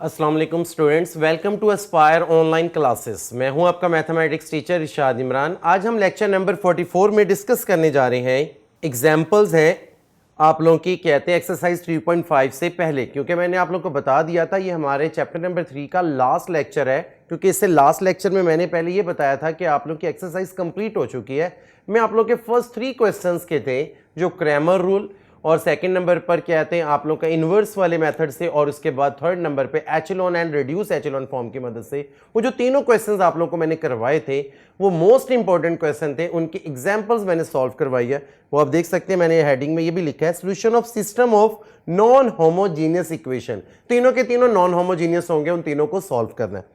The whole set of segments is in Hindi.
अस्सलाम वालेकुम students, welcome to Aspire online classes. मैं हूं आपका मैथमेटिक्स टीचर इरशाद इमरान। आज हम लेक्चर नंबर 44 में डिस्कस करने जा रहे हैं। एग्जाम्पल्स है आप लोगों की, कहते हैं एक्सरसाइज 3.5 से पहले, क्योंकि मैंने आप लोगों को बता दिया था ये हमारे चैप्टर नंबर 3 का लास्ट लेक्चर है, क्योंकि इससे लास्ट लेक्चर में मैंने पहले ये बताया था कि आप लोग की एक्सरसाइज कंप्लीट हो चुकी है। मैं आप लोग के फर्स्ट 3 क्वेश्चंस के थे, जो क्रैमर रूल, और सेकंड नंबर पर कहते हैं आप लोग का इन्वर्स वाले मेथड से, और उसके बाद थर्ड नंबर पे echelon and reduce echelon form की मदद से। वो जो तीनों क्वेश्चंस आप लोगों को मैंने करवाए थे वो मोस्ट इंपॉर्टेंट क्वेश्चन थे, उनकी एग्जांपल्स मैंने सॉल्व करवाई है। वो आप देख सकते हैं, मैंने हेडिंग में ये भी लिखा है, solution of system of non homogeneous equation. तीनों के तीनों नॉन होमोजीनियस होंगे, उन तीनों को सॉल्व करना है।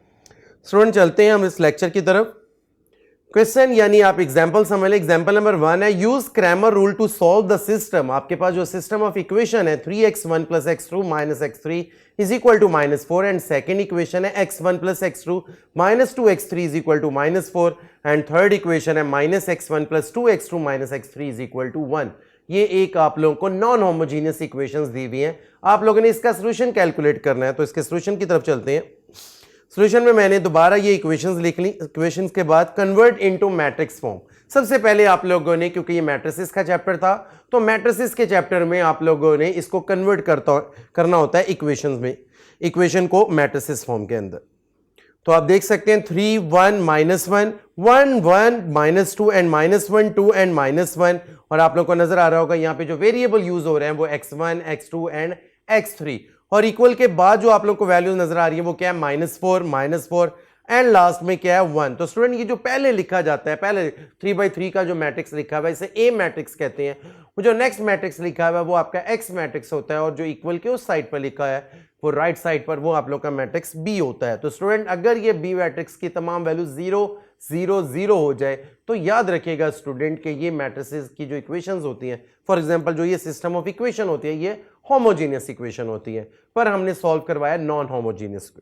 स्टूडेंट चलते हैं हम इस लेक्चर की तरफ। क्वेश्चन यानी आप एग्जांपल समझ लें। एग्जांपल नंबर 1 है, use Cramer rule to solve the system. आपके पास जो सिस्टम ऑफ इक्वेशन है 3x1 + x2 - x3 = -4, and second equation है x1 + x2 - 2x3 = -4, and third equation है -x1 + 2x2 - x3 = 1। ये एक आप लोगों को नॉन होमोजीनियस इक्वेशंस दी हुई हैं, आप लोगों ने इसका सॉल्यूशन कैलकुलेट करना है। तो इसके सॉल्यूशन की तरफ चलते हैं। सॉल्यूशन में मैंने दोबारा ये इक्वेशंस लिख ली। इक्वेशंस के बाद कन्वर्ट इनटू मैट्रिक्स फॉर्म। सबसे पहले आप लोगों ने, क्योंकि ये मैट्रिसेस का चैप्टर था, तो मैट्रिसेस के चैप्टर में आप लोगों ने इसको कन्वर्ट करना होता है इक्वेशंस में, इक्वेशन को मैट्रिसेस फॉर्म के अंदर। तो आप देख सकते हैं 3 1 -1 1 1 -2 एंड -1 2 एंड -1, और आप लोगों को नजर आ रहा होगा यहाँ पे जो वेरिएबल यूज हो रहे हैं वो x1 x2 एंड x3, और इक्वल के बाद जो आप लोग को वैल्यू नजर आ रही है वो क्या है, -4 एंड लास्ट में क्या है 1। तो स्टूडेंट ये जो पहले लिखा जाता है, पहले 3/3 का जो मैट्रिक्स लिखा हुआ है इसे ए मैट्रिक्स कहते हैं। वो जो नेक्स्ट मैट्रिक्स लिखा हुआ है वो आपका एक्स मैट्रिक्स होता है, और जो इक्वल के उस साइड पर लिखा है वो राइट साइड पर वो आप लोग का मैट्रिक्स बी होता है। तो स्टूडेंट अगर ये बी मैट्रिक्स की तमाम वैल्यू 0 0 0 हो जाए तो याद रखिएगा स्टूडेंट के ये मैट्रिसेस की जो इक्वेशंस होती हैं, फॉर एग्जांपल जो ये सिस्टम ऑफ इक्वेशन होती है ये होमोजीनियस इक्वेशन होती है, पर हमने सॉल्व करवाया नॉन होमोजीनियस।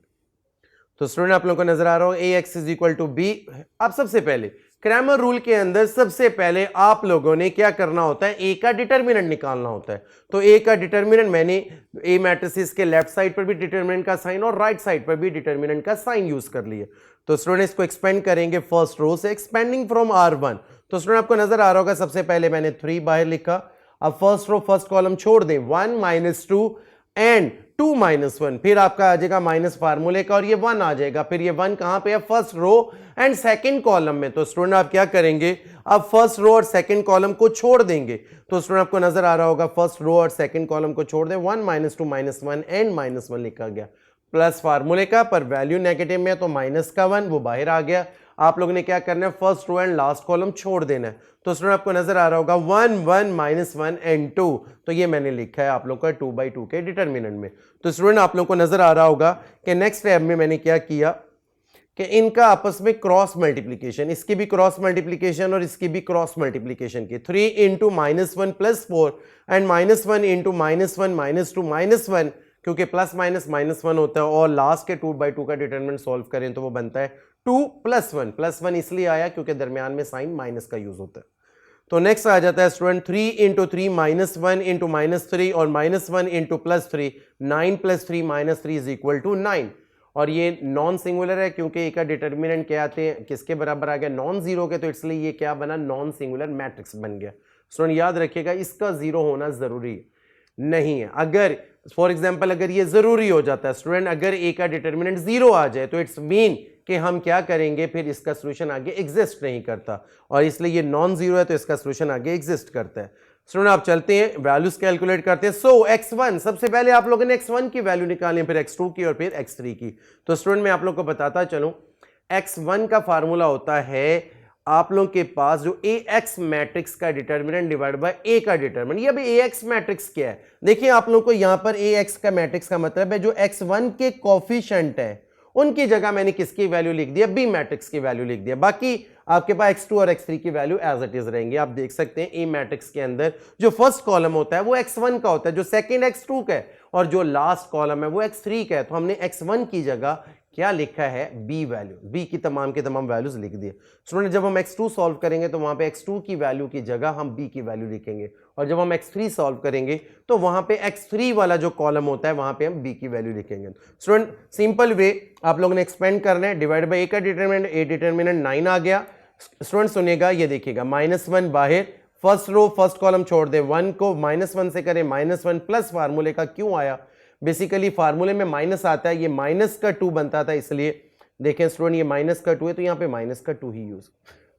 तो स्टूडेंट आप लोगों को नजर आ रहा हो ax = b। अब सबसे पहले क्रैमर रूल के अंदर सबसे पहले आप लोगों ने क्या करना होता है, ए का डिटर्मिनेंट निकालना होता है। तो ए का डिटर्मिनेंट मैंने ए मैट्रिसेस के लेफ्ट साइड पर भी डिटर्मिनेंट का साइन और राइट साइड पर भी डिटर्मिनेंट का साइन यूज कर लिया। तो स्टूडेंट इसको एक्सपेंड करेंगे फर्स्ट रो से, एक्सपेंडिंग फ्रॉम R1। तो स्टूडेंट आपको नजर आ रहा होगा सबसे पहले मैंने 3 बाहर लिखा। अब फर्स्ट रो फर्स्ट कॉलम छोड़ दें, 1 - 2 एंड 2 - 1, फिर आपका आ जाएगा माइनस फार्मूले का, और ये 1 आ जाएगा। फिर ये 1 कहां पे है, first row and second column में। तो स्टूडेंट आप क्या करेंगे, अब फर्स्ट रो और सेकंड कॉलम को छोड़ देंगे। तो स्टूडेंट आपको नजर आ रहा होगा फर्स्ट रो और सेकंड कॉलम को छोड़ दें, 1 - 2 - 1 एंड -1 लिखा गया, प्लस फार्मूले का, पर वैल्यू नेगेटिव में है तो माइनस का 1 वो बाहर आ गया। आप लोगों ने क्या करना है, first row and last column छोड़ देना है। तो स्टूडेंट आपको नजर आ रहा होगा 1 1 -1 एंड 2, तो ये मैंने लिखा है आप लोग का 2/2 के डिटर्मिनेंट में। तो स्टूडेंट आप लोग को नजर आ रहा होगा कि नेक्स्ट स्टेप में मैंने क्या किया कि इनका आपस में क्रॉस मल्टीप्लीकेशन, इसकी भी क्रॉस मल्टीप्लीकेशन और इसकी भी क्रॉस मल्टीप्लीकेशन की, 3 × -1 + 4 एंड -1 × -1 -2 -1, क्योंकि प्लस माइनस -1 होता है, और लास्ट के 2/2 का डिटरमिनेंट सॉल्व करें तो वो बनता है 2 + 1। +1 इसलिए आया क्योंकि दरमियान में साइन माइनस का यूज होता है। तो नेक्स्ट आ जाता है स्टूडेंट 3 × 3 - 1 × -3 और -1 × +3, 9 + 3 -3 = 9। और ये नॉन सिंगुलर है क्योंकि ए का डिटर्मिनेंट क्या आते हैं, किसके बराबर आ गया, नॉन जीरो के, तो इसलिए ये क्या बना, नॉन सिंगुलर मैट्रिक्स बन गया। स्टूडेंट याद रखिएगा इसका जीरो होना जरूरी नहीं है। अगर फॉर एग्जाम्पल अगर ये जरूरी हो जाता है स्टूडेंट, अगर ए का डिटर्मिनेंट 0 आ जाए तो इट्स मीन कि हम क्या करेंगे, फिर इसका सोल्यूशन आगे एग्जिस्ट नहीं करता, और इसलिए ये नॉन जीरो है तो इसका सोल्यूशन आगे एग्जिस्ट करता है। स्टूडेंट आप चलते हैं वैल्यूज कैलकुलेट करते हैं। सो x1 सबसे पहले आप लोगों ने x1 की वैल्यू निकाली, फिर x2 की और फिर x3 की। तो स्टूडेंट मैं आप लोग को बताता चलूं, x1 का फार्मूला होता है आप लोग के पास जो ax मैट्रिक्स का डिटर्मिनेंट डिवाइड बाय a का डिटर्मिनेंट। ये अभी ax मैट्रिक्स क्या है, देखिए आप लोग को यहां पर ax का मैट्रिक्स का मतलब है जो x1 के कोफिशिएंट है उनकी जगह मैंने किसकी वैल्यू लिख दिया, बी मैट्रिक्स की वैल्यू लिख दिया। बाकी आपके पास x2 और x3 की वैल्यू एज इट इज रहेंगी। आप देख सकते हैं ए मैट्रिक्स के अंदर जो फर्स्ट कॉलम होता है वो x1 का होता है, जो सेकंड x2 का है, और जो लास्ट कॉलम है वो x3 का है। तो हमने x1 की जगह क्या लिखा है, बी वैल्यू, बी की तमाम के तमाम वैल्यूज लिख दिए। स्टूडेंट जब हम x2 सॉल्व करेंगे तो वहां पे x2 की वैल्यू की जगह हम b की वैल्यू लिखेंगे, और जब हम x3 सॉल्व करेंगे तो वहां पे x3 वाला जो कॉलम होता है वहां पे हम b की वैल्यू लिखेंगे। स्टूडेंट सिंपल वे आप लोगों ने एक्सपेंड करना है, डिवाइड बाई a का डिटरमिनेंट, a डिटरमिनेंट 9 आ गया। स्टूडेंट सुनिएगा, ये देखिएगा -1 बाहर, फर्स्ट रो फर्स्ट कॉलम छोड़ दे, 1 को -1 से करें, -1 प्लस फार्मूले का क्यों आया, बेसिकली फार्मूले में माइनस आता है, ये माइनस का 2 बनता था, इसलिए देखें स्टूडेंट ये माइनस का 2 है तो यहाँ पे माइनस का 2 ही यूज।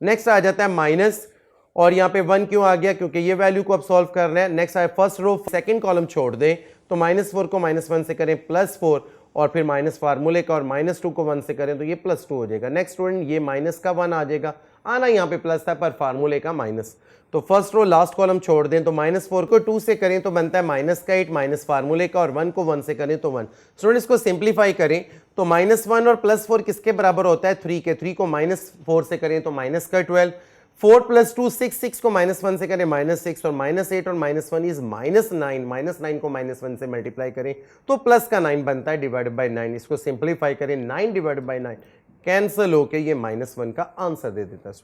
नेक्स्ट आ जाता है माइनस, और यहाँ पे 1 क्यों आ गया, क्योंकि ये वैल्यू को अब सॉल्व कर रहे हैं। नेक्स्ट आए फर्स्ट रो सेकंड कॉलम छोड़ दें तो -4 को -1 से करें +4, और फिर माइनस फार्मूले का, और -2 को 1 से करें तो ये +2 हो जाएगा। नेक्स्ट स्टूडेंट ये माइनस का 1 आ जाएगा, आना यहाँ पे प्लस था पर फार्मूले का माइनस, तो फर्स्ट रो लास्ट कॉलम छोड़ दें तो -4 को 2 से करें तो बनता है -8 माइनस फार्मूले का, और 1 को 1 से करें तो 1। स्टूडेंट इसको सिंप्लीफाई करें तो -1 और +4 किसके बराबर होता है, 3 के। 3 को -4 से करें तो -12, 4 + 2 6, 6 को -1 से करें -6, और -8 और -1 इज -9, -9 को -1 से मल्टीप्लाई करें तो प्लस का 9 बनता है डिवाइड बाई 9। इसको सिंप्लीफाई करें, 9 डिवाइड बाई 9 कैंसिल होके ये -1 का आंसर दे देता है।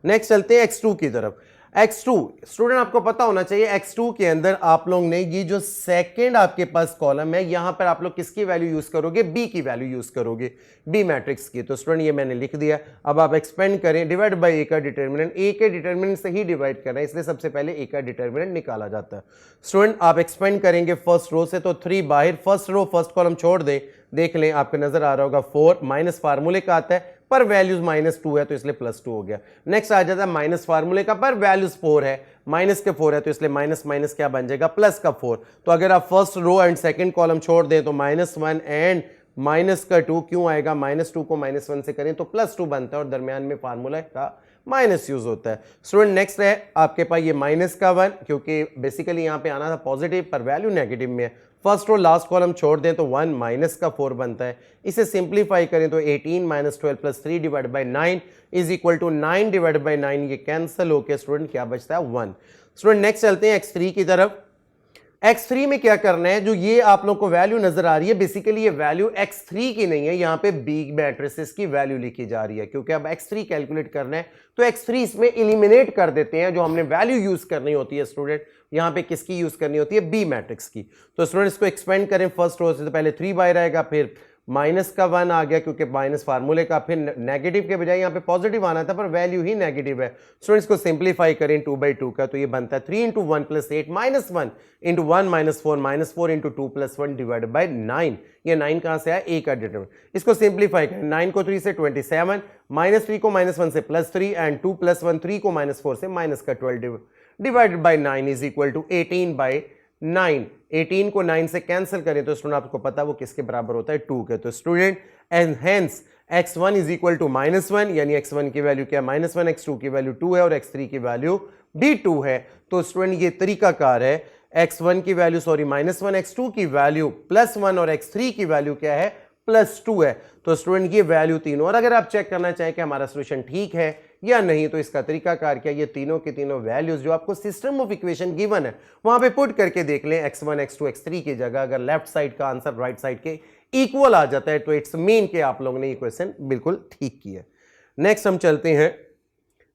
नेक्स्ट चलते हैं x2 की तरफ। x2 स्टूडेंट आपको पता होना चाहिए, x2 के अंदर आप लोग ने ये जो सेकंड आपके पास कॉलम है यहां पर आप लोग किसकी वैल्यू यूज करोगे, b की वैल्यू यूज करोगे, b मैट्रिक्स की। तो स्टूडेंट ये मैंने लिख दिया, अब आप एक्सपेंड करें, डिवाइड बाय a का डिटरमिनेंट, a के डिटरमिनेंट से ही डिवाइड करना है, इसलिए सबसे पहले a का डिटरमिनेंट निकाला जाता है। स्टूडेंट आप एक्सपेंड करेंगे फर्स्ट रो से तो 3 बाहर, फर्स्ट रो फर्स्ट कॉलम छोड़ दें, देख लें आपको नजर आ रहा होगा 4 माइनस फार्मूले का आता है पर वैल्यूज -2 है तो इसलिए +2 हो गया। नेक्स्ट आ जाता है माइनस फार्मूले का पर वैल्यूज 4 है, माइनस के 4 है तो इसलिए माइनस माइनस क्या बन जाएगा, प्लस का 4। तो अगर आप first row and second column छोड़ दें तो -1 एंड माइनस का 2 क्यों आएगा, -2 को -1 से करें तो +2 बनता है और दरमियान में फार्मूला का माइनस यूज होता है। स्टूडेंट नेक्स्ट है आपके पास ये माइनस का 1, क्योंकि बेसिकली यहां पे आना था पॉजिटिव पर वैल्यू नेगेटिव में है। फर्स्ट रो लास्ट कॉलम छोड़ दें तो 1 माइनस का 4 बनता है। इसे सिंप्लीफाई करें तो 18 - 12 + 3 divide by 9 is equal to 9 divide by 9, ये कैंसिल होकर स्टूडेंट क्या बचता है 1। स्टूडेंट नेक्स्ट चलते हैं x3 की तरफ। x3 में क्या करना है, जो ये आप लोग को वैल्यू नजर आ रही है बेसिकली ये वैल्यू x3 की नहीं है, यहां पे b मैट्रिसेस की वैल्यू लिखी जा रही है, क्योंकि अब x3 कैलकुलेट करना है तो x3 इसमें एलिमिनेट कर देते हैं। जो हमने वैल्यू यूज करनी होती है स्टूडेंट, यहां पे किसकी यूज करनी होती है, b मैट्रिक्स की। तो स्टूडेंट इसको एक्सपेंड करें फर्स्ट रो से तो पहले 3 बाहर आएगा, फिर माइनस का 1 आ गया क्योंकि माइनस फार्मूले का, फिर नेगेटिव के बजाय यहाँ पे पॉजिटिव आना था पर वैल्यू ही नेगेटिव है। स्टूडेंट्स को सिंप्लीफाई करें 2/2 का तो ये बनता है 3 × 1 + 8 -1 × 1 - 4 -4 × 2 + 1 डिवाइड बाई 9। ये 9 कहां से आया, a का डिटरमिनेंट। इसको सिंप्लीफाई करें, 9 को 3 से 27, -3 को -1 से +3 एंड 2 + 1 3 को -4 से -12 divided by 9 is equal to 18/9। 18 को 9 से कैंसिल करें तो स्टूडेंट आपको पता वो किसके बराबर होता है, 2 के। तो student and hence x1 is equal to -1, यानी x1 की वैल्यू क्या है -1, x2 की वैल्यू 2 है और x3 की वैल्यू भी 2 है। तो स्टूडेंट ये तरीकाकार है, x1 की वैल्यू -1, x2 की वैल्यू +1 और x3 की वैल्यू क्या है, +2 है। तो स्टूडेंट ये वैल्यू तीनों, और अगर आप चेक करना चाहें कि हमारा सोल्यूशन ठीक है या नहीं तो इसका तरीकाकार क्या, ये तीनों की तीनों वैल्यूज जो आपको सिस्टम ऑफ इक्वेशन गिवन है वहां पे पुट करके देख लें, x1 x2 x3 की जगह अगर लेफ्ट साइड का आंसर राइट साइड के इक्वल आ जाता है तो इट्स मीन कि आप लोगों ने ये क्वेश्चन बिल्कुल ठीक किया। नेक्स्ट हम चलते हैं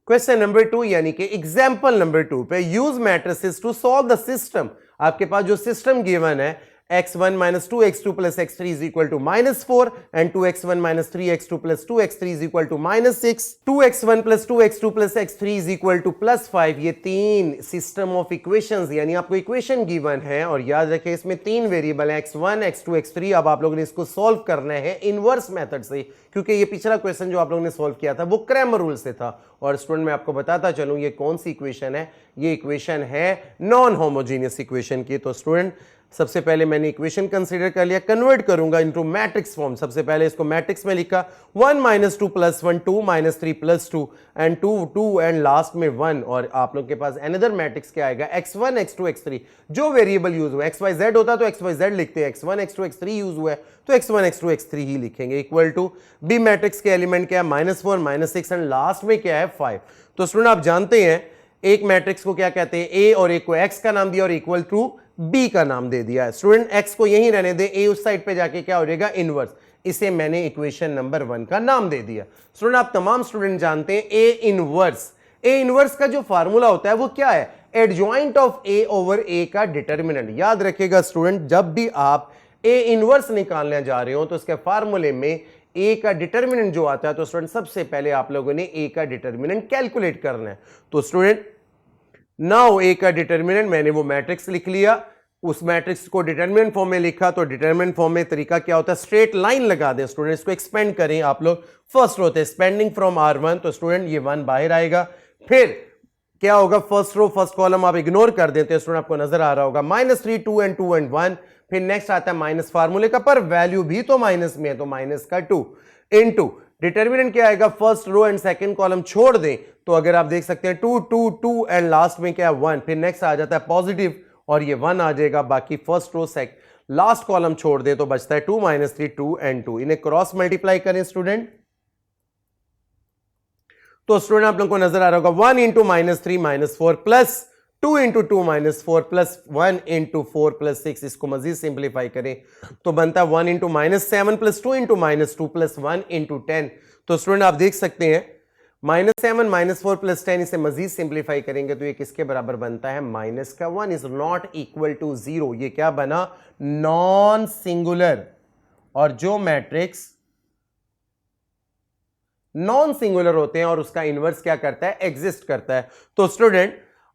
क्वेश्चन नंबर 2 यानी कि एग्जांपल नंबर 2 पे। Use matrices to solve the system. आपके पास जो सिस्टम गिवन है x1 - 2x2 + x3 is equal to -4 and 2x1 - 3x2 + 2x3 is equal to -6, 2x1 + 2x2 + x3 is equal to +5। ये तीन सिस्टम ऑफ इक्वेशंस यानी आपको इक्वेशन गिवन है और याद रखें इसमें तीन वेरिएबल है x1 x2 x3। अब आप लोगों ने इसको सॉल्व करना है इनवर्स मेथड से, क्योंकि ये पिछला क्वेश्चन जो आप लोगों ने सॉल्व किया था वो क्रैमर रूल से था। और स्टूडेंट मैं आपको बताता चलूं ये कौन सी इक्वेशन है, ये इक्वेशन है नॉन होमोजीनियस इक्वेशन की। तो स्टूडेंट सबसे पहले मैंने इक्वेशन कंसीडर कर लिया, कन्वर्ट करूंगा इनटू मैट्रिक्स फॉर्म। सबसे पहले इसको मैट्रिक्स में लिखा 1 - 2 + 1 2 - 3 + 2 एंड 2 2 एंड लास्ट में 1। और आप लोग के पास अनदर मैट्रिक्स क्या आएगा, x1 x2 x3। जो वेरिएबल यूज हुआ xyz होता तो xyz लिखते हैं, x1 x2 x3 यूज हुआ है तो x1 x2 x3 ही लिखेंगे। इक्वल टू बी मैट्रिक्स के एलिमेंट क्या है, -4 -6 एंड लास्ट में क्या है 5। तो स्टूडेंट आप जानते हैं एक मैट्रिक्स को क्या कहते हैं, ए और एक को x का नाम दिया और इक्वल टू बी का नाम दे दिया है। स्टूडेंट x को यहीं रहने दे, ए उस साइड पे जाके क्या हो जाएगा इनवर्स। इसे मैंने इक्वेशन नंबर 1 का नाम दे दिया। स्टूडेंट आप तमाम स्टूडेंट जानते हैं ए इनवर्स का जो फार्मूला होता है वो क्या है, adjoint of A over A का डिटर्मिनेंट। याद रखिएगा स्टूडेंट, जब भी आप ए इनवर्स निकालने जा रहे हो तो उसके फार्मूले में ए का डिटर्मिनेंट जो आता है, तो स्टूडेंट सबसे पहले आप लोगों ने ए का डिटर्मिनेंट कैलकुलेट करना है। तो स्टूडेंट नाउ ए का डिटर्मिनेंट, मैंने वो मैट्रिक्स लिख लिया, उस मैट्रिक्स को डिटरमिनेंट फॉर्म में लिखा। तो डिटरमिनेंट फॉर्म में तरीका क्या होता है, स्ट्रेट लाइन लगा दें स्टूडेंट, इसको एक्सपेंड करें आप लोग। फर्स्ट रो होते हैं स्पेंडिंग फ्रॉम R1, तो स्टूडेंट ये 1 बाहर आएगा। फिर क्या होगा, फर्स्ट रो फर्स्ट कॉलम आप इग्नोर कर देते हैं स्टूडेंट, आपको नजर आ रहा होगा -3 2 एंड 2 एंड 1। फिर नेक्स्ट आता है माइनस फार्मूले का, पर वैल्यू भी तो माइनस में है, तो माइनस का 2 इनटू डिटर्मिनेंट क्या आएगा, first row and second column छोड़ दें तो अगर आप देख सकते हैं 2 2 2 एंड लास्ट में क्या है 1। फिर नेक्स्ट आ जाता है पॉजिटिव और ये 1 आ जाएगा। बाकी फर्स्ट रो लास्ट कॉलम छोड़ दे तो बचता है 2 -3 2 एंड 2। इन्हें क्रॉस मल्टीप्लाई करें स्टूडेंट, तो स्टूडेंट आप लोगों को नजर आ रहा होगा 1 into -3 -4 plus 2 into 2 -4 plus 1 into 4 plus 6। इसको मजीद सिंप्लीफाई करें तो बनता है 1 into -7 plus 2 into -2 plus 1 into 10। तो स्टूडेंट आप देख सकते हैं -7 -4 प्लस 10, इसे मजीद सिंप्लीफाई करेंगे तो ये किसके बराबर बनता है, -1 इज नॉट इक्वल टू 0। ये क्या बना, नॉन सिंगुलर। और जो मैट्रिक्स नॉन सिंगुलर होते हैं और उसका इनवर्स क्या करता है, एग्जिस्ट करता है। तो स्टूडेंट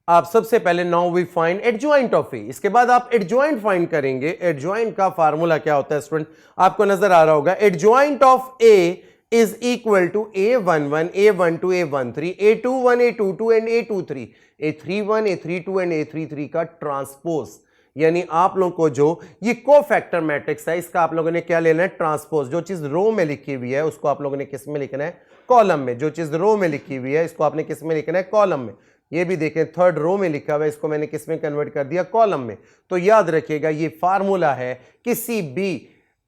आप सबसे पहले now we find adjoint of A, इसके बाद आप एडजॉइंट फाइंड करेंगे। एडजॉइंट का फार्मूला क्या होता है स्टूडेंट, आपको नजर आ रहा होगा, adjoint of A is equal to A11, A12, A13, A21, A22 and A23, A31, A32 and A33 का ट्रांसपोज। यानी आप लोगों को जो ये कोफैक्टर मैट्रिक्स है इसका आप लोगों ने क्या लेना है, ट्रांसपोज। जो चीज रो में लिखी हुई है उसको आप लोगों ने किस में लिखना है, कॉलम में। जो चीज रो में लिखी हुई है इसको आपने किस में लिखना है, कॉलम में। ये भी देखें थर्ड रो में लिखा हुआ है, इसको मैंने किस में कन्वर्ट कर दिया, कॉलम में। तो याद रखिएगा ये फार्मूला है, किसी भी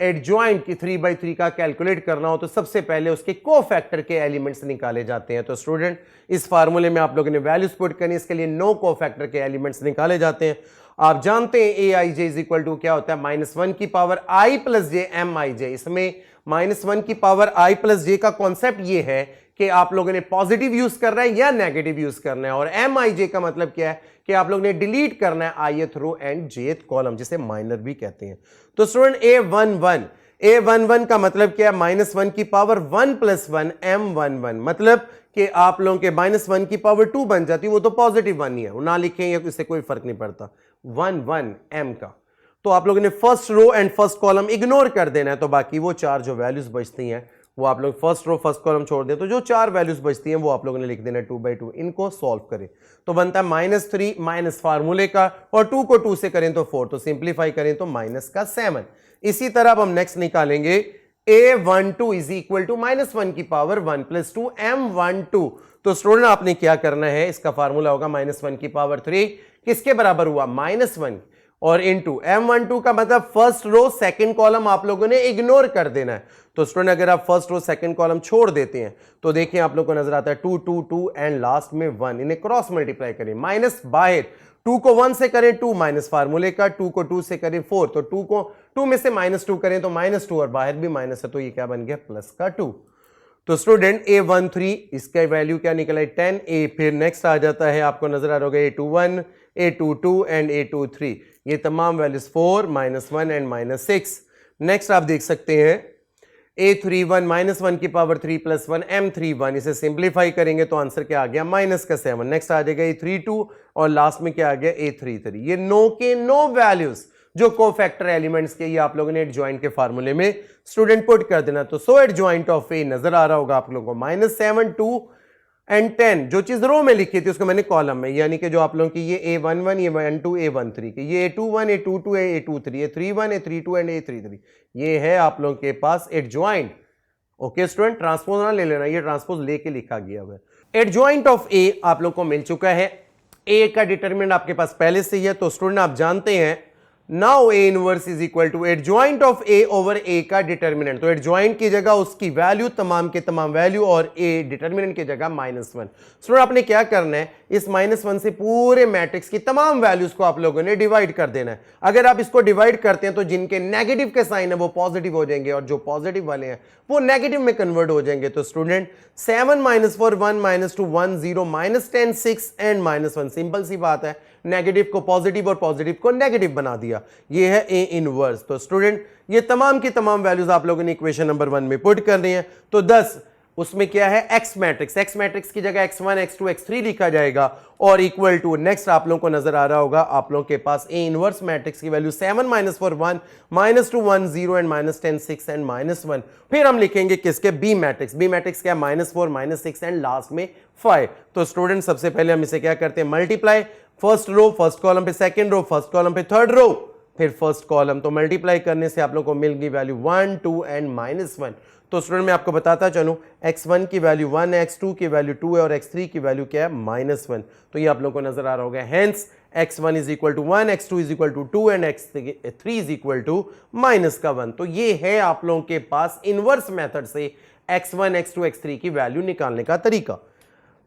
एडजॉइंट की 3/3 का कैलकुलेट करना हो तो सबसे पहले उसके कोफैक्टर के एलिमेंट्स निकाले जाते हैं। तो स्टूडेंट इस फार्मूले में आप लोगों ने वैल्यूज पुट करनी, इसके लिए नो कोफैक्टर के एलिमेंट्स निकाले जाते हैं। आप जानते हैं AIJ इज इक्वल टू क्या होता है, -1 की power I plus J MIJ। इसमें -1 की पावर I प्लस जे का कॉन्सेप्ट ये है कि आप लोगों ने पॉजिटिव यूज करना है या नेगेटिव यूज करना है, और MIJ का मतलब क्या है कि आप लोगों ने डिलीट करना है ith row and jth column, जिसे माइनर भी कहते हैं। तो स्टूडेंट A11 का मतलब क्या है, -1 की पावर 1 प्लस 1 M11, मतलब कि आप लोगों के -1 की पावर 2 बन जाती है, वो तो पॉजिटिव 1 ही है, ना लिखें या इससे कोई फर्क नहीं पड़ता, 1 M का। तो आप लोगों ने first row and first column ignore कर देना है, तो बाकी वो 4 जो वैल्यूज बचती हैं वो आप लोग फर्स्ट रो फर्स्ट कॉलम छोड़ दें, तो जो 4 वैल्यूज बचती हैं वो आप लोगों ने लिख देना 2/2। इनको सॉल्व करें तो बनता है -3 माइनस फार्मूले का, और 2 को 2 से करें तो 4, तो सिंप्लीफाई करें तो -7। इसी तरह अब हम नेक्स्ट निकालेंगे A12 इज इक्वल टू -1 की पावर 1 प्लस 2 M12। तो स्टूडेंट आपने क्या करना है, इसका फार्मूला होगा -1 की पावर 3, किसके बराबर हुआ, -1 और इनटू M12 का मतलब फर्स्ट रो सेकंड कॉलम आप लोगों ने इग्नोर कर देना है। तो स्टूडेंट अगर आप फर्स्ट रो सेकंड कॉलम छोड़ देते हैं तो देखिए आप लोग को नजर आता है 2 2 2 एंड लास्ट में 1। इन्हें क्रॉस मल्टीप्लाई करें, माइनस बाहर 2 को 1 से करें 2 माइनस फार्मूले का, 2 को 2 से करें 4, तो 2 को 2 में से -2 करें तो -2 और बाहर भी माइनस है, तो ये क्या बन गया, प्लस का 2। तो स्टूडेंट A13 इसका वैल्यू क्या निकला है, 10A। फिर नेक्स्ट आ जाता है, आपको नजर आ रहा होगा A21, A22 एंड A23, ये तमाम वैल्यूज 4 -1 एंड -6। नेक्स्ट आप देख सकते हैं A31 -1 की पावर 3 प्लस 1 M31, इसे सिंप्लीफाई करेंगे तो आंसर क्या आ गया, -7। नेक्स्ट आ जाएगा A32 और लास्ट में क्या आ गया, A33। ये नो के नो वैल्यूज जो कोफैक्टर एलिमेंट्स के, ये आप लोगों ने एडजॉइंट के फार्मूले में स्टूडेंट पुट कर देना। तो सो एडजॉइंट ऑफ ए नजर आ रहा होगा आप लोगों को, -7 2 एंड 10। जो चीज रो में लिखी थी उसको मैंने कॉलम में, यानी कि जो आप लोगों की ये A11 A12 A13 की, ये A21 A22 A23 A31 A32 and A33, ये है आप लोगों के पास एडजॉइंट। ओके स्टूडेंट, ट्रांसपोज ना ले लेना, ये ट्रांसपोज लेके लिखा गया हुआ है। एडजॉइंट ऑफ ए आप लोग को मिल चुका है, ए का डिटरमिनेंट आपके पास पहले से ही है। तो स्टूडेंट आप जानते हैं now A inverse is equal to adjoint of A over A का डिटर्मिनेंट, तो एडजॉइंट की जगह उसकी वैल्यू तमाम के तमाम वैल्यू और ए डिटर्मिनेंट की जगह -1। स्टूडेंट आपने क्या करना है, इस -1 से पूरे मैट्रिक्स की तमाम वैल्यूज को आप लोगों ने डिवाइड कर देना है। अगर आप इसको डिवाइड करते हैं तो जिनके नेगेटिव के साइन है वो पॉजिटिव हो जाएंगे और जो पॉजिटिव वाले हैं वो नेगेटिव में कन्वर्ट हो जाएंगे। तो स्टूडेंट 7 - 4 1 - 2 1 0 -10 6 एंड -1, सिंपल सी बात है, नेगेटिव को पॉजिटिव और पॉजिटिव को नेगेटिव बना दिया, ये है ए इनवर्स। तो स्टूडेंट ये तमाम की तमाम वैल्यूज आप लोगों ने इक्वेशन नंबर 1 में पुट करनी है। तो 10 उसमें क्या है, एक्स मैट्रिक्स की जगह x1 x2 x3 लिखा जाएगा और इक्वल टू नेक्स्ट आप लोगों को नजर आ रहा होगा, आप लोगों के पास ए इनवर्स मैट्रिक्स की वैल्यू 7 - 4 1 -2 1 0 एंड -10 6 एंड -1। फिर हम लिखेंगे किसके, बी मैट्रिक्स क्या है, -4 -6 एंड लास्ट में 5। तो स्टूडेंट सबसे पहले हम इसे क्या करते हैं, multiply, first row first column पे सेकंड रो, फर्स्ट कॉलम पे थर्ड रो, फिर फर्स्ट कॉलम। तो मल्टीप्लाई करने से आप लोग को मिल गई वैल्यू 1 2 एंड -1। तो स्टूडेंट मैं आपको बताता चलूं, x1 की वैल्यू 1 है, x2 की वैल्यू 2 है और x3 की वैल्यू क्या है, -1। तो ये आप लोगों को नजर आ रहा होगा, hence x1 is equal to 1, x2 is equal to 2 and x3 is equal to -1। तो ये है आप लोगों के पास इनवर्स मेथड से x1 x2 x3 की वैल्यू निकालने का तरीका।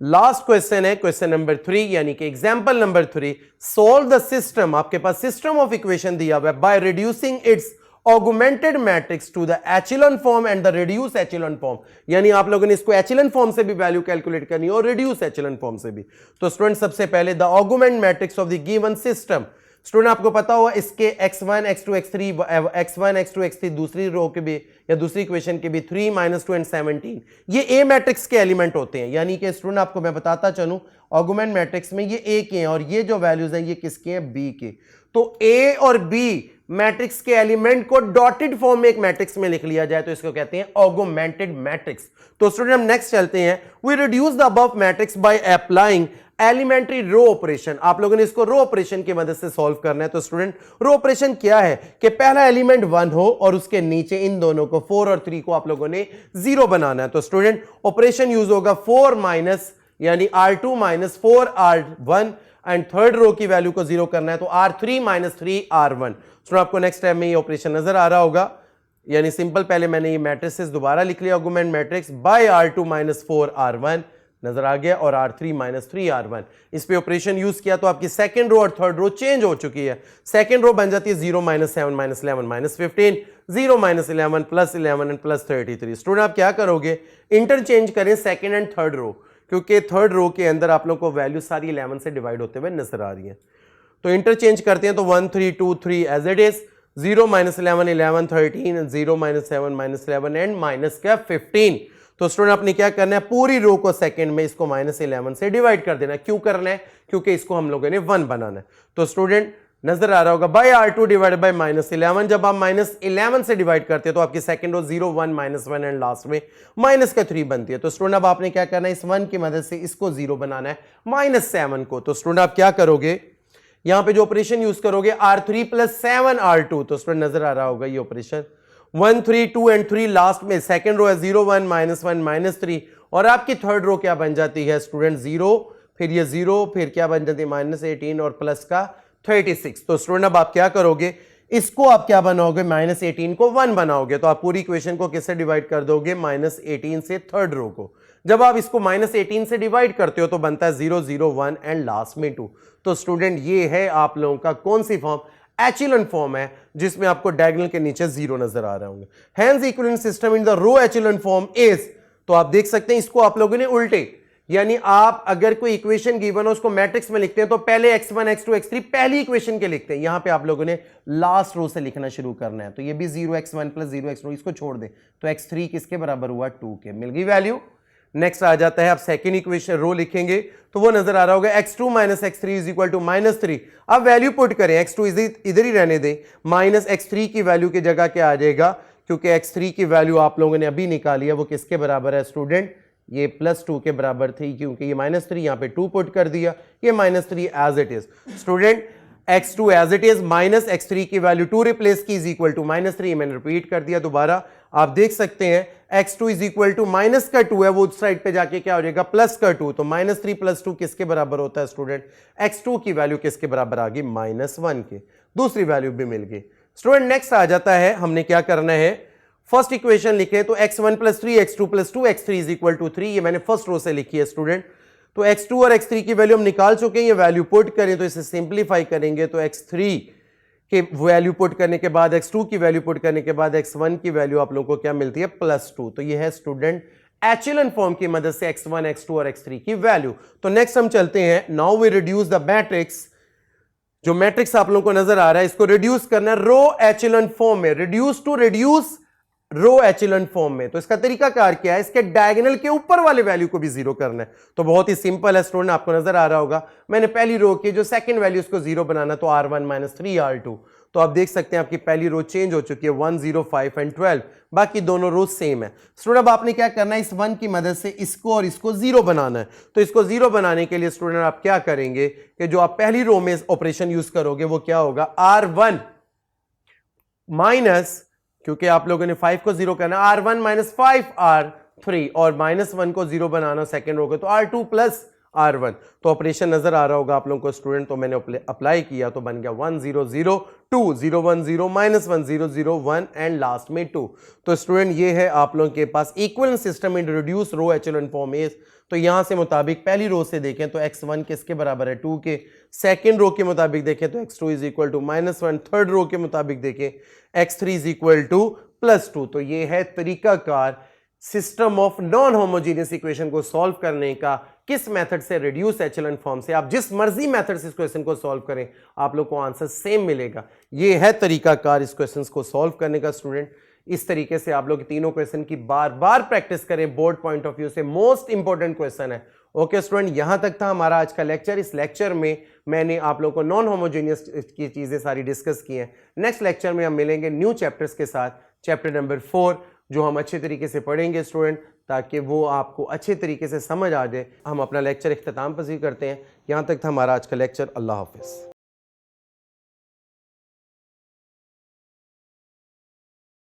लास्ट क्वेश्चन है क्वेश्चन नंबर 3, यानी कि example number 3, solve the system, आपके पास सिस्टम ऑफ इक्वेशन दिया हुआ है by reducing its augmented matrix to the echelon form and the reduce echelon form. यानी आप लोगों ने इसको एचेलॉन फॉर्म से भी वैल्यू कैलकुलेट करनी है और रिड्यूस एचेलॉन फॉर्म से भी। तो स्टूडेंट सबसे पहले the augment matrix of the given system, student आपको पता होगा इसके x1 x2 x3 दूसरी रो के भी या दूसरी इक्वेशन के भी 3 - 2 एंड 17 ये ए मैट्रिक्स के एलिमेंट होते हैं। यानी कि स्टूडेंट आपको मैं बताता चलूं, ऑगमेंट मैट्रिक्स में ये ए के हैं और ये जो वैल्यूज हैं ये किसके हैं, बी के। तो ए और बी मैट्रिक्स के एलिमेंट को डॉटेड फॉर्म में एक मैट्रिक्स में लिख लिया जाए तो इसको कहते हैं ऑगमेंटेड मैट्रिक्स। तो स्टूडेंट हम नेक्स्ट चलते हैं, we reduce the above matrix by applying elementary row operation. आप लोगों ने इसको रो ऑपरेशन की मदद से सॉल्व करना है। तो स्टूडेंट रो ऑपरेशन क्या है कि पहला एलिमेंट 1 हो और उसके नीचे इन दोनों को 4 और 3 को आप लोगों ने 0 बनाना है। तो स्टूडेंट ऑपरेशन यूज होगा 4 माइनस यानी R2 - 4 R1 and third row की वैल्यू को 0 करना है तो R3 - 3 R1। स्टूडेंट आपको नेक्स्ट टाइम में ये ऑपरेशन नजर आ रहा होगा, यानी सिंपल पहले मैंने ये मैट्रिसेस दोबारा लिख लिया, augment matrix bye R2 - 4 R1 नजर आ गया और R3 - 3 R1। इस पे ऑपरेशन यूज किया तो आपकी सेकंड रो और थर्ड रो चेंज हो चुकी है। सेकंड रो बन जाती है 0 - 7 - 11 - 15 0 - 11 + 11 एंड +33। स्टूडेंट आप क्या करोगे, इंटरचेंज करें सेकंड एंड थर्ड रो, क्योंकि थर्ड रो के अंदर आप लोगों को वैल्यू सारी 11 से डिवाइड होते हुए नजर आ रही है। तो इंटरचेंज करते हैं तो 1 3 2 3 as it is, 0 - 11 11 13 0 - 7 - 11 and minus क्या 15। तो स्टूडेंट आपने क्या करना है, पूरी रो को सेकंड में इसको -11 से डिवाइड कर देना। क्यों करना है, क्योंकि इसको हम लोगों ने 1 बनाना है। तो स्टूडेंट नजर आ रहा होगा बाय R2 डिवाइडेड बाय -11, जब आप -11 से डिवाइड करते हैं तो आपकी सेकंड रो 0 1 -1 एंड लास्ट में -3 बनती है। तो स्टूडेंट अब आपने क्या करना है, इस 1 की मदद से इसको 0 बनाना है -7 को। तो स्टूडेंट आप क्या करोगे, यहां पे जो ऑपरेशन यूज करोगे R3 + 7 R2। तो स्टूडेंट नजर आ रहा होगा ये ऑपरेशन 1 3 2 एंड 3 लास्ट में सेकंड रो है 0 1 -1 -3 और आपकी थर्ड रो क्या बन जाती है स्टूडेंट 0, फिर ये 0, फिर क्या बन जाती है -18 और प्लस का 36। तो स्टूडेंट अब आप क्या करोगे, इसको आप क्या बनाओगे, -18 को 1 बनाओगे तो आप पूरी इक्वेशन को किससे डिवाइड कर दोगे, -18 से थर्ड रो को। जब आप इसको -18 से डिवाइड करते हो तो बनता है 0 0 1 एंड लास्ट में 2। तो स्टूडेंट ये है आप लोगों का कौन सी फॉर्म, एचेलॉन फॉर्म है, जिसमें आपको डायगोनल के नीचे 0 नजर आ रहे होंगे। Hence equivalent system in the row echelon form is, तो आप देख सकते हैं इसको आप लोगों ने उल्टे, यानी आप अगर कोई इक्वेशन गिवन हो उसको मैट्रिक्स में लिखते हैं तो पहले x1 x2 x3 पहली इक्वेशन के लिखते हैं। यहां पे आप लोगों ने लास्ट रो से लिखना शुरू करना है। तो ये भी 0x1 + 0x2, इसको छोड़ दे तो x3 किसके बराबर हुआ, 2 के, मिल गई वैल्यू। नेक्स्ट आ जाता है, आप सेकंड इक्वेशन रो लिखेंगे तो वो नजर आ रहा होगा x2 - x3 = -3। अब वैल्यू पुट करें, x2 इधर ही रहने दें, -x3 की वैल्यू की जगह क्या आ जाएगा, क्योंकि x3 की वैल्यू आप लोगों ने अभी निकाली है वो किसके बराबर है स्टूडेंट, ये +2 के बराबर थी, क्योंकि ये -3 यहां पे 2 पुट कर दिया, ये -3 as it is. Student x2 as it is, -x3 की वैल्यू 2 रिप्लेस की इज इक्वल टू -3, मैंने रिपीट कर दिया दोबारा। आप देख सकते हैं x2 इज इक्वल टू -2 है, वो उस साइड पे जाके क्या हो जाएगा +2। तो -3 + 2 किसके बराबर होता है स्टूडेंट, x2 की वैल्यू किसके बराबर आ गई, -1 के। दूसरी वैल्यू भी मिल गई। स्टूडेंट नेक्स्ट आ जाता है, हमने क्या करना है, फर्स्ट इक्वेशन लिखे तो x1 + 3 x2 + 2 x3 = 3, ये मैंने फर्स्ट रो से लिखी है स्टूडेंट। तो x2 और x3 की वैल्यू हम निकाल चुके हैं, ये वैल्यू पुट करें तो इसे सिंप्लीफाई करेंगे तो x3 के वैल्यू पुट करने के बाद x2 की वैल्यू पुट करने के बाद x1 की वैल्यू आप लोगों को क्या मिलती है +2। तो ये है स्टूडेंट एचेलन फॉर्म की मदद से x1 x2 और x3 की वैल्यू। तो नेक्स्ट हम चलते हैं, now we reduce the matrix. जो मैट्रिक्स आप लोगों को नजर आ रहा है इसको रिड्यूस करना है रो एचेलन फॉर्म में, reduce to reduce row echelon form में। तो इसका तरीकाकार क्या है, इसके डायगोनल के ऊपर वाले वैल्यू को भी जीरो करना है। तो बहुत ही सिंपल है स्टूडेंट, आपको नजर आ रहा होगा मैंने पहली रो की जो सेकंड वैल्यू उसको जीरो बनाना, तो r1 - 3r2। तो आप देख सकते हैं आपकी पहली रो चेंज हो चुकी है 1 0 5 एंड 12, बाकी दोनों रो सेम है। स्टूडेंट अब आपने क्या करना है, इस 1 की मदद से इसको और इसको जीरो बनाना है। तो इसको जीरो बनाने के लिए स्टूडेंट आप क्या करेंगे कि जो आप पहली रो में ऑपरेशन यूज करोगे वो क्या होगा, r1 माइनस, क्योंकि आप लोगों ने 5 को जीरो करना, r1 - 5r3 और -1 को जीरो बनाना सेकेंड रो के, तो r2 + r1। तो ऑपरेशन नजर आ रहा होगा आप लोगों को स्टूडेंट, तो मैंने अप्लाई किया तो बन गया 1 0 0 2 0 1 0 -1 0 0 1 एंड लास्ट में 2। तो स्टूडेंट ये है आप लोगों के पास equivalent system in reduce row echelon form is. तो यहां से मुताबिक पहली रो से देखें तो x1 किसके बराबर है 2 के, सेकेंड रो के मुताबिक देखें तो x2 = -1, थर्ड रो के मुताबिक देखें x3 = +2। तो ये है तरीकाकार system of non homogeneous equation को सॉल्व करने का, किस मेथड से, रिड्यूस एचेलन फॉर्म से। आप जिस मर्जी मेथड से इस क्वेश्चन को सॉल्व करें आप लोग को आंसर सेम मिलेगा। ये है तरीकाकार इस क्वेश्चन को सॉल्व करने का स्टूडेंट। इस तरीके से आप लोग तीनों क्वेश्चन की बार बार प्रैक्टिस करें, बोर्ड पॉइंट ऑफ व्यू से मोस्ट इंपॉर्टेंट क्वेश्चन है। ओके स्टूडेंट, यहां तक था हमारा आज का लेक्चर। इस लेक्चर में मैंने आप लोगों को नॉन होमोजेनियस की चीजें सारी डिस्कस की हैं। नेक्स्ट लेक्चर में हम मिलेंगे न्यू चैप्टर्स के साथ, चैप्टर नंबर 4, जो हम अच्छे तरीके से पढ़ेंगे स्टूडेंट, ताकि वो आपको अच्छे तरीके से समझ आ जाए। हम अपना लेक्चर इख्तिताम पसीर करते हैं। यहाँ तक था हमारा आज का लेक्चर। अल्लाह हाफिज़।